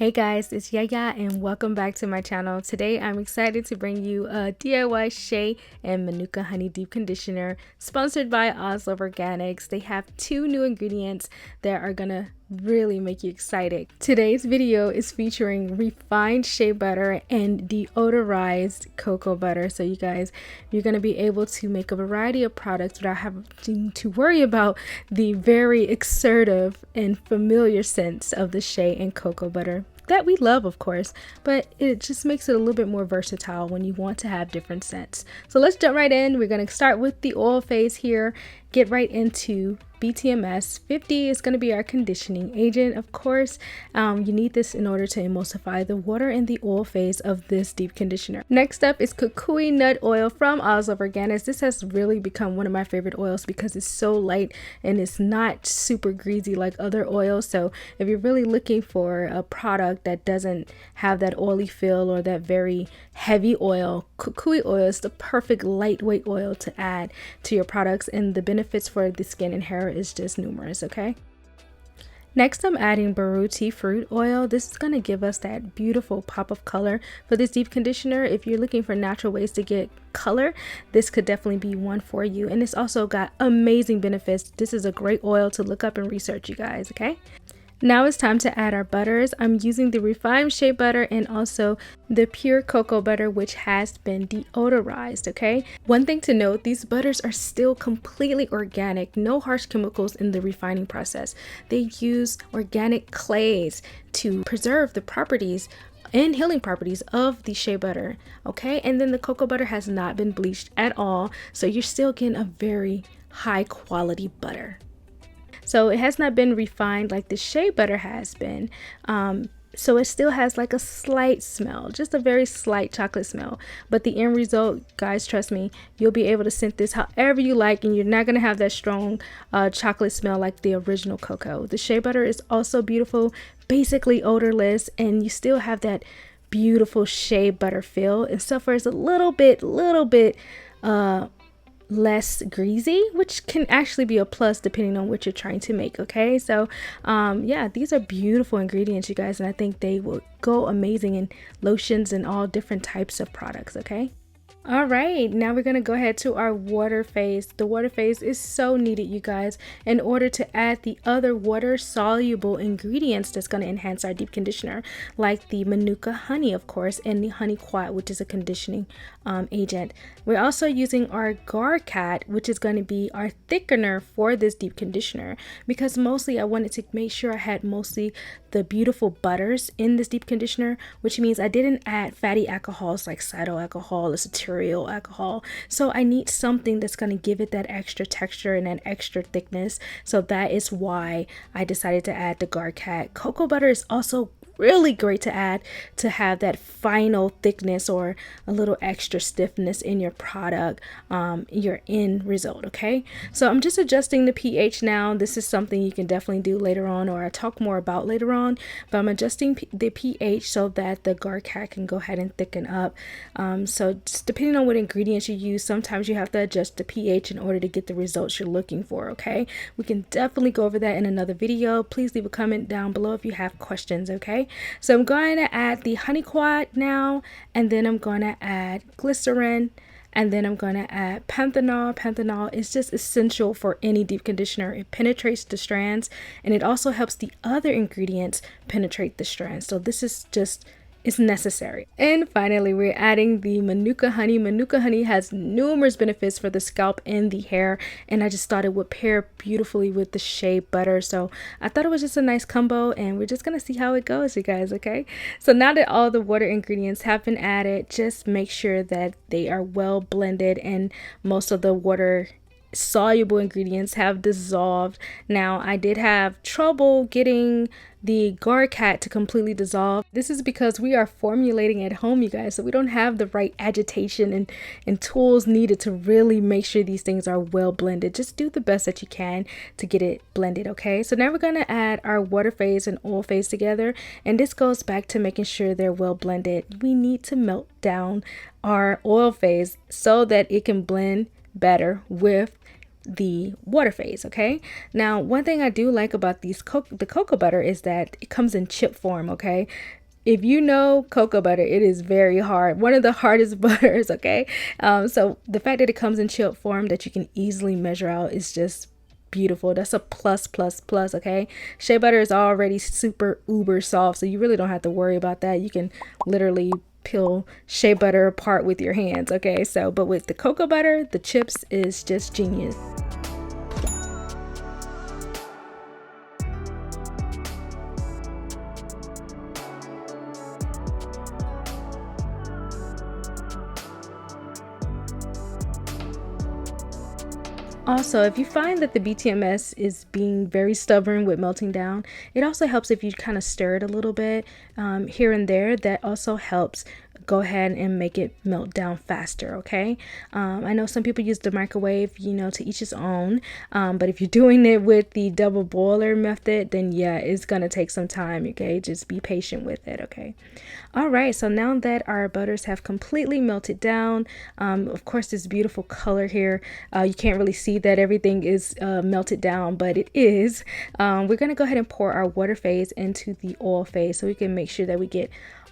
Hey guys, it's Yaya and welcome back to my channel. Today I'm excited to bring you a DIY Shea and Manuka Honey Deep Conditioner sponsored by Oslove Organics. They have two new ingredients that are gonna really make you excited. Today's video is featuring refined shea butter and deodorized cocoa butter. So you guys, you're going to be able to make a variety of products without having to worry about the very exertive and familiar scents of the shea and cocoa butter that we love, of course, but it just makes it a little bit more versatile when you want to have different scents. So let's jump right in. We're going to start with the oil phase here, get right into BTMS. 50 is going to be our conditioning agent. Of course, you need this in order to emulsify the water in the oil phase of this deep conditioner. Next up is Kukui Nut Oil from Oslove Organics. This has really become one of my favorite oils because it's so light and it's not super greasy like other oils. So if you're really looking for a product that doesn't have that oily feel or that very heavy oil, Kukui oil is the perfect lightweight oil to add to your products, and the benefits for the skin and hair is just numerous. Okay, next I'm adding Buriti Fruit Oil. This is going to give us that beautiful pop of color for this deep conditioner. If you're looking for natural ways to get color, this could definitely be one for you, and it's also got amazing benefits. This is a great oil to look up and research, you guys. Okay, now it's time to add our butters. I'm using the refined shea butter and also the pure cocoa butter, which has been deodorized. Okay, one thing to note, these butters are still completely organic, no harsh chemicals in the refining process. They use organic clays to preserve the properties and healing properties of the shea butter. Okay, and then the cocoa butter has not been bleached at all, so you're still getting a very high quality butter. So it has not been refined like the shea butter has been. So it still has like a slight smell, just a very slight chocolate smell. But the end result, guys, trust me, you'll be able to scent this however you like, and you're not going to have that strong chocolate smell like the original cocoa. The shea butter is also beautiful, basically odorless, and you still have that beautiful shea butter feel, and stuff where it's a little bit less greasy, which can actually be a plus depending on what you're trying to make. Okay, so yeah, these are beautiful ingredients, you guys, and I think they will go amazing in lotions and all different types of products. Okay, all right, now we're going to go ahead to our water phase. The water phase is so needed, you guys, in order to add the other water soluble ingredients that's going to enhance our deep conditioner, like the Manuka honey, of course, and the honey quat, which is a conditioning agent. We're also using our Garcat, which is going to be our thickener for this deep conditioner, because mostly I wanted to make sure I had mostly the beautiful butters in this deep conditioner, which means I didn't add fatty alcohols like cityl alcohol or cetyl alcohol. So I need something that's going to give it that extra texture and that extra thickness. So that is why I decided to add the Garcat. Cocoa butter is also really great to add to have that final thickness or a little extra stiffness in your product, your end result. Okay, so I'm just adjusting the pH now. This is something you can definitely do later on, or I talk more about later on, but I'm adjusting the pH so that the Garcat can go ahead and thicken up. So just depending on what ingredients you use, sometimes you have to adjust the pH in order to get the results you're looking for. Okay, we can definitely go over that in another video. Please leave a comment down below if you have questions. Okay, so I'm going to add the honey quat now, and then I'm going to add glycerin, and then I'm going to add panthenol. Panthenol is just essential for any deep conditioner. It penetrates the strands, and it also helps the other ingredients penetrate the strands. So this is just, it's necessary. And finally, we're adding the Manuka honey. Manuka honey has numerous benefits for the scalp and the hair, and I just thought it would pair beautifully with the shea butter. So I thought it was just a nice combo, and we're just gonna see how it goes, you guys. Okay, so now that all the water ingredients have been added, just make sure that they are well blended and most of the water soluble ingredients have dissolved. Now I did have trouble getting the Garcat to completely dissolve. This is because we are formulating at home, you guys, so we don't have the right agitation and tools needed to really make sure these things are well blended. Just do the best that you can to get it blended. Okay, so now we're going to add our water phase and oil phase together, and this goes back to making sure they're well blended. We need to melt down our oil phase so that it can blend better with the water phase. Okay, now one thing I do like about the cocoa butter is that it comes in chip form. Okay, if you know cocoa butter, it is very hard, one of the hardest butters. Okay, so the fact that it comes in chip form that you can easily measure out is just beautiful. That's a plus plus plus. Okay, shea butter is already super uber soft, so you really don't have to worry about that. You can literally peel shea butter apart with your hands. Okay, so but with the cocoa butter, the chips is just genius. Also, if you find that the BTMS is being very stubborn with melting down, it also helps if you kind of stir it a little bit here and there. That also helps go ahead and make it melt down faster. Okay, I know some people use the microwave, you know, to each his own, but if you're doing it with the double boiler method, then yeah, it's gonna take some time. Okay, just be patient with it. Okay, all right, so now that our butters have completely melted down, of course this beautiful color here, you can't really see that everything is melted down, but it is. We're gonna go ahead and pour our water phase into the oil phase so we can make sure that we get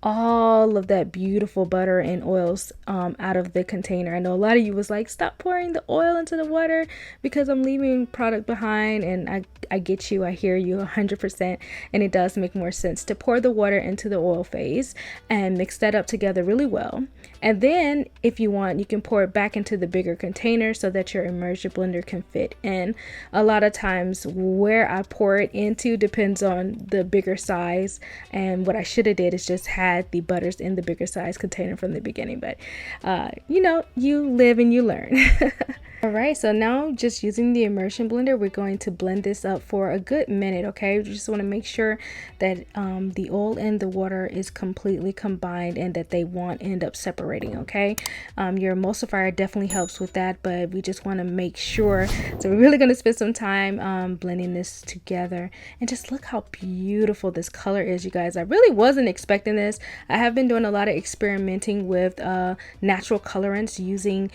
all of that beautiful butter and oils out of the container. I know a lot of you was like, stop pouring the oil into the water because I'm leaving product behind, and I get you, I hear you 100%, and it does make more sense to pour the water into the oil phase and mix that up together really well. And then if you want, you can pour it back into the bigger container so that your immersion blender can fit in. A lot of times where I pour it into depends on the bigger size, and what I should have did is just had the butters in the bigger size container from the beginning, but you know, you live and you learn. All right, so now just using the immersion blender, we're going to blend this up for a good minute. Okay, we just want to make sure that the oil and the water is completely combined and that they won't end up separating. Okay, your emulsifier definitely helps with that, but we just want to make sure. So we're really going to spend some time blending this together, and just look how beautiful this color is, you guys. I really wasn't expecting this. I have been doing a lot of experimenting with natural colorants using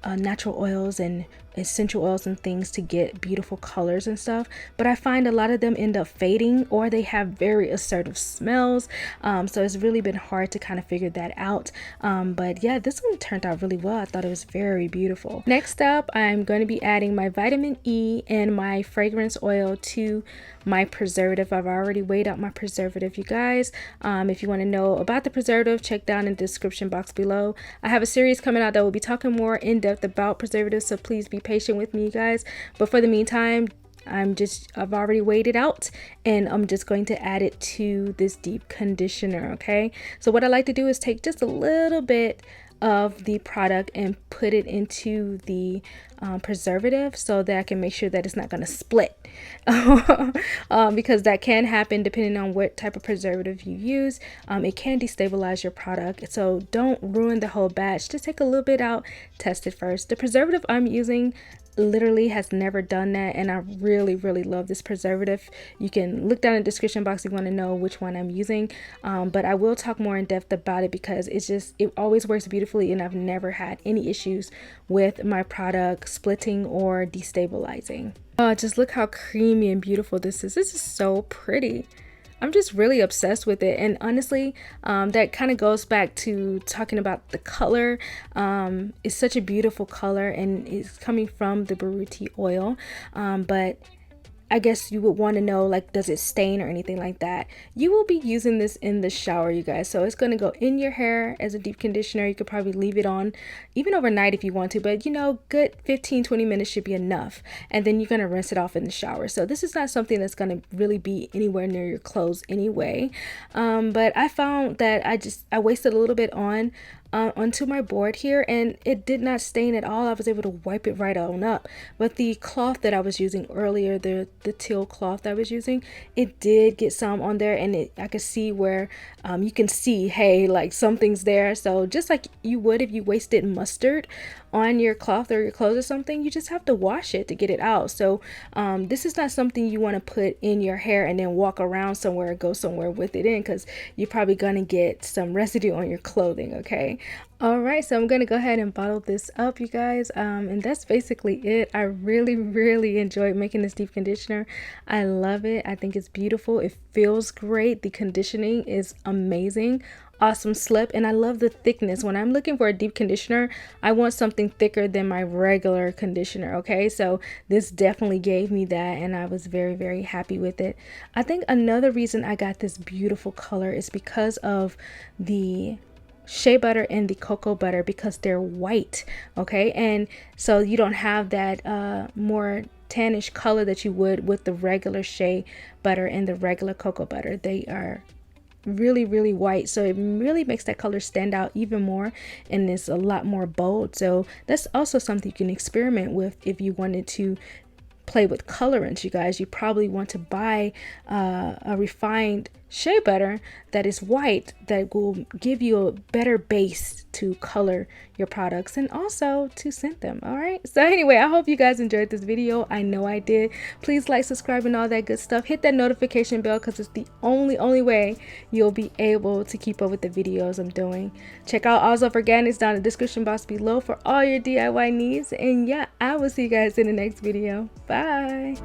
natural oils and essential oils and things to get beautiful colors and stuff, but I find a lot of them end up fading, or they have very assertive smells, so it's really been hard to kind of figure that out, but yeah, this one turned out really well. I thought it was very beautiful. Next up, I'm going to be adding my vitamin E and my fragrance oil to my preservative. I've already weighed out my preservative, you guys. If you want to know about the preservative, check down in the description box below. I have a series coming out that will be talking more in depth about preservatives, so please be patient with me, you guys. But for the meantime, I've already weighed it out, and I'm just going to add it to this deep conditioner. Okay, so what I like to do is take just a little bit of the product and put it into the preservative so that I can make sure that it's not going to split, because that can happen depending on what type of preservative you use. It can destabilize your product, so don't ruin the whole batch. Just take a little bit out, test it first. The preservative I'm using literally has never done that, and I really love this preservative. You can look down in the description box if you want to know which one I'm using, but I will talk more in depth about it because it always works beautifully, and I've never had any issues with my product splitting or destabilizing. Just look how creamy and beautiful this is. This is so pretty. I'm just really obsessed with it, and honestly, that kind of goes back to talking about the color. It's such a beautiful color, and it's coming from the Buriti oil, but I guess you would want to know, like, does it stain or anything like that? You will be using this in the shower, you guys, so it's going to go in your hair as a deep conditioner. You could probably leave it on even overnight if you want to, but you know, good 15-20 minutes should be enough, and then you're going to rinse it off in the shower. So this is not something that's going to really be anywhere near your clothes anyway, but I found that I wasted a little bit onto my board here, and it did not stain at all. I was able to wipe it right on up, but the cloth that I was using earlier, the teal cloth I was using, it did get some on there, and I could see where you can see, hey, like something's there. So just like you would if you wasted mustard on your cloth or your clothes or something, you just have to wash it to get it out. So this is not something you want to put in your hair and then walk around somewhere or go somewhere with it in, because you're probably going to get some residue on your clothing. Okay. All right, so I'm gonna go ahead and bottle this up, you guys, and that's basically it. I really enjoyed making this deep conditioner. I love it. I think it's beautiful. It feels great. The conditioning is amazing. Awesome slip, and I love the thickness. When I'm looking for a deep conditioner, I want something thicker than my regular conditioner. Okay, so this definitely gave me that, and I was very happy with it. I think another reason I got this beautiful color is because of the shea butter and the cocoa butter, because they're white. Okay, and so you don't have that more tannish color that you would with the regular shea butter and the regular cocoa butter. They are really white, so it really makes that color stand out even more, and it's a lot more bold. So that's also something you can experiment with if you wanted to play with colorants. You guys, you probably want to buy a refined shea butter that is white, that will give you a better base to color your products and also to scent them. All right, so anyway, I hope you guys enjoyed this video. I know I did. Please like, subscribe, and all that good stuff. Hit that notification bell, because it's the only way you'll be able to keep up with the videos I'm doing. Check out Oslove Organics down in the description box below for all your DIY needs, and yeah, I will see you guys in the next video. Bye.